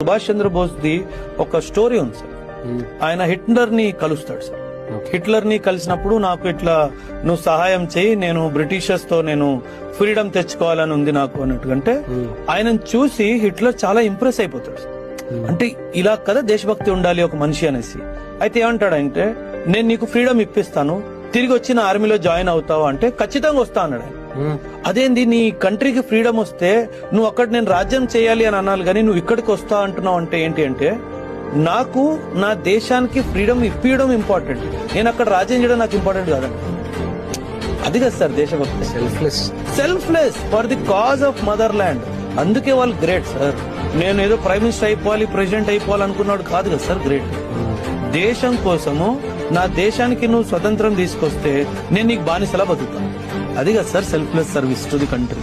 Subhash Chandrabose the ఒక story ఉంది sir. ఆయన హిట్లర్ ని కలుస్తాడు సార్. హిట్లర్ ని కలిసినప్పుడు నాకు ఇట్లా నువ్వు సహాయం చేయి, నేను బ్రిటిషర్స్ తో నేను ఫ్రీడమ్ తెచ్చుకోవాలని ఉంది నాకు అన్నట్టుకంటే ఆయనను చూసి హిట్లర్ చాలా ఇంప్రెస్ అయిపోతాడు సార్. అంటే ఇలా కదా దేశభక్తి ఉండాలి ఒక మనిషి అనేసి. అయితే ఏమంటాడంటే నేను నీకు ఫ్రీడమ్ ఇప్పిస్తాను, తిరిగి వచ్చిన ఆర్మీలో జాయిన్ అవుతావు అంటే ఖచ్చితంగా వస్తా అన్నాడు ఆయన. అదేంది నీ కంట్రీకి ఫ్రీడమ్ వస్తే నువ్వు అక్కడ నేను రాజ్యం చేయాలి అని అనాలి కానీ నువ్వు ఇక్కడికి వస్తా అంటున్నావు అంటే ఏంటి అంటే నాకు నా దేశానికి ఫ్రీడమ్ ఇప్పించడం ఇంపార్టెంట్, నేను అక్కడ రాజ్యం చేయడం నాకు ఇంపార్టెంట్ కాదండి. అది కదా సార్ దేశభక్తి. Selfless for the cause of mother land. అందుకే వాళ్ళు గ్రేట్ సార్. నేను ఏదో ప్రైమ్ మినిస్టర్ అయిపోవాలి, ప్రెసిడెంట్ అయిపోవాలి అనుకున్నాడు కాదు కదా సార్ గ్రేట్. దేశం కోసము నా దేశానికి నువ్వు స్వతంత్రం తీసుకొస్తే నేను నీకు బానిసలా బతుకుతాను. అది కదా sir selfless service to the country.